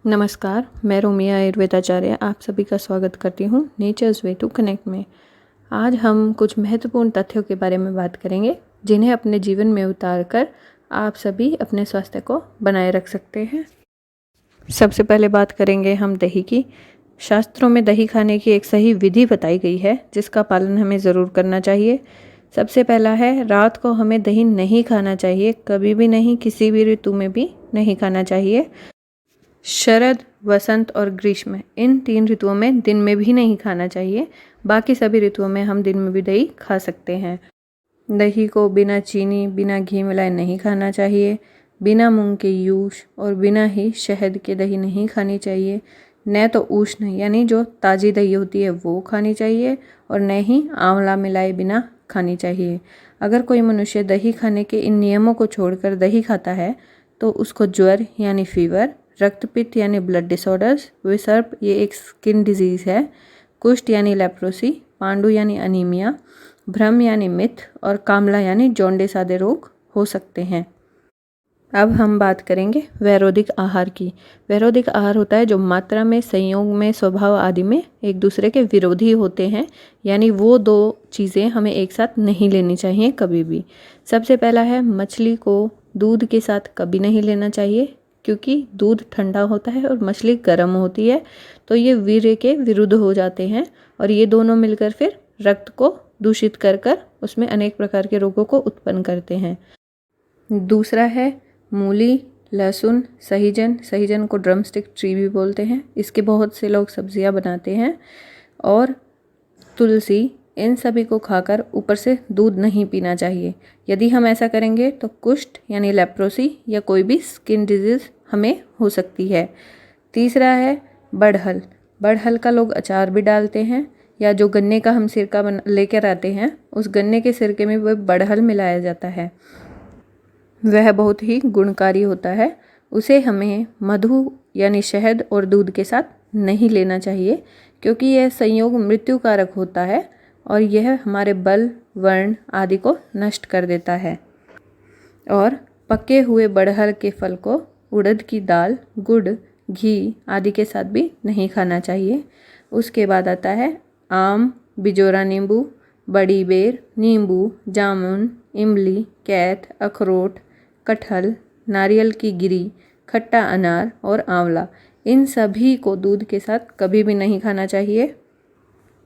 नमस्कार, मैं रोमिया आयुर्वेदाचार्य आप सभी का स्वागत करती हूँ नेचर्स वे टू कनेक्ट में। आज हम कुछ महत्वपूर्ण तथ्यों के बारे में बात करेंगे जिन्हें अपने जीवन में उतार कर आप सभी अपने स्वास्थ्य को बनाए रख सकते हैं। सबसे पहले बात करेंगे हम दही की। शास्त्रों में दही खाने की एक सही विधि बताई गई है जिसका पालन हमें ज़रूर करना चाहिए। सबसे पहला है, रात को हमें दही नहीं खाना चाहिए, कभी भी नहीं, किसी भी ऋतु में भी नहीं खाना चाहिए। शरद, वसंत और ग्रीष्म, इन 3 ऋतुओं में दिन में भी नहीं खाना चाहिए। बाकी सभी ऋतुओं में हम दिन में भी दही खा सकते हैं। दही को बिना चीनी, बिना घी मिलाए नहीं खाना चाहिए। बिना मूंग के यूश और बिना ही शहद के दही नहीं खानी चाहिए। न तो उष्ण यानी जो ताज़ी दही होती है वो खानी चाहिए और न ही आंवला मिलाए बिना खानी चाहिए। अगर कोई मनुष्य दही खाने के इन नियमों को छोड़कर दही खाता है तो उसको ज्वर यानी फीवर, रक्तपित्त यानी ब्लड डिसऑर्डर्स, विसर्प ये एक स्किन डिजीज़ है, कुष्ठ यानी लेप्रोसी, पांडु यानी अनीमिया, भ्रम यानी मिथ और कामला यानी जॉन्डिस आदि रोग हो सकते हैं। अब हम बात करेंगे वैरोधिक आहार की। वैरोधिक आहार होता है जो मात्रा में, संयोग में, स्वभाव आदि में एक दूसरे के विरोधी होते हैं, यानी वो 2 चीज़ें हमें एक साथ नहीं लेनी चाहिए कभी भी। सबसे पहला है, मछली को दूध के साथ कभी नहीं लेना चाहिए क्योंकि दूध ठंडा होता है और मछली गर्म होती है, तो ये वीर्य के विरुद्ध हो जाते हैं और ये दोनों मिलकर फिर रक्त को दूषित कर कर उसमें अनेक प्रकार के रोगों को उत्पन्न करते हैं। दूसरा है मूली, लहसुन, सहीजन, सहीजन को ड्रमस्टिक ट्री भी बोलते हैं, इसके बहुत से लोग सब्जियां बनाते हैं, और तुलसी, इन सभी को खाकर ऊपर से दूध नहीं पीना चाहिए। यदि हम ऐसा करेंगे तो कुष्ठ यानी लेप्रोसी या कोई भी स्किन डिजीज़ हमें हो सकती है। तीसरा है बड़हल। बड़हल का लोग अचार भी डालते हैं, या जो गन्ने का हम सिरका लेकर आते हैं उस गन्ने के सिरके में वह बड़हल मिलाया जाता है, वह बहुत ही गुणकारी होता है। उसे हमें मधु यानी शहद और दूध के साथ नहीं लेना चाहिए क्योंकि यह संयोग मृत्युकारक होता है और यह हमारे बल, वर्ण आदि को नष्ट कर देता है। और पके हुए बड़हल के फल को उड़द की दाल, गुड़, घी आदि के साथ भी नहीं खाना चाहिए। उसके बाद आता है आम, बिजोरा नींबू, बड़ी बेर, नींबू, जामुन, इमली, कैथ, अखरोट, कटहल, नारियल की गिरी, खट्टा अनार और आंवला, इन सभी को दूध के साथ कभी भी नहीं खाना चाहिए।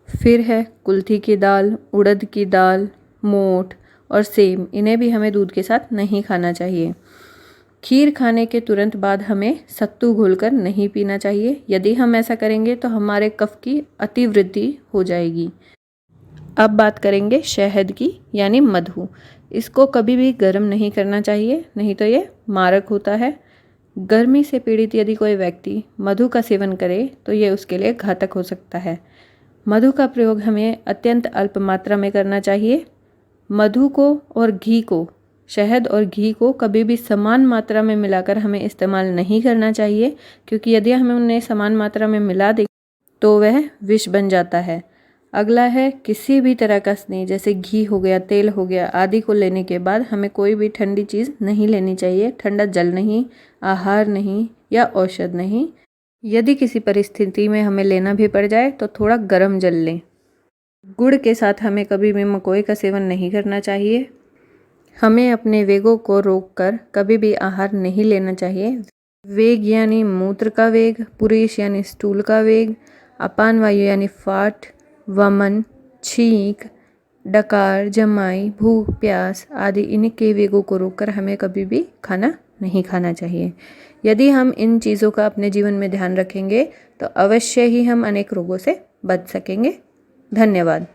फिर है कुल्थी की दाल, उड़द की दाल, मोठ और सेम, इन्हें भी हमें दूध के साथ नहीं खाना चाहिए। खीर खाने के तुरंत बाद हमें सत्तू घोलकर नहीं पीना चाहिए। यदि हम ऐसा करेंगे तो हमारे कफ की अतिवृद्धि हो जाएगी। अब बात करेंगे शहद की यानी मधु। इसको कभी भी गर्म नहीं करना चाहिए, नहीं तो ये मारक होता है। गर्मी से पीड़ित यदि कोई व्यक्ति मधु का सेवन करे तो ये उसके लिए घातक हो सकता है। मधु का प्रयोग हमें अत्यंत अल्प मात्रा में करना चाहिए। मधु को और घी को, शहद और घी को कभी भी समान मात्रा में मिलाकर हमें इस्तेमाल नहीं करना चाहिए क्योंकि यदि हम उन्हें समान मात्रा में मिला दें तो वह विष बन जाता है। अगला है, किसी भी तरह का स्नेह जैसे घी हो गया, तेल हो गया आदि को लेने के बाद हमें कोई भी ठंडी चीज़ नहीं लेनी चाहिए। ठंडा जल नहीं, आहार नहीं या औषध नहीं। यदि किसी परिस्थिति में हमें लेना भी पड़ जाए तो थोड़ा गर्म जल लें। गुड़ के साथ हमें कभी भी मकोई का सेवन नहीं करना चाहिए। हमें अपने वेगों को रोककर कभी भी आहार नहीं लेना चाहिए। वेग यानी मूत्र का वेग, पुरीश यानी स्टूल का वेग, अपान वायु यानी फाट, वमन, छींक, डकार, जमाई, भूख, प्यास आदि इनके वेगों को रोककर हमें कभी भी खाना नहीं खाना चाहिए। यदि हम इन चीज़ों का अपने जीवन में ध्यान रखेंगे तो अवश्य ही हम अनेक रोगों से बच सकेंगे। धन्यवाद।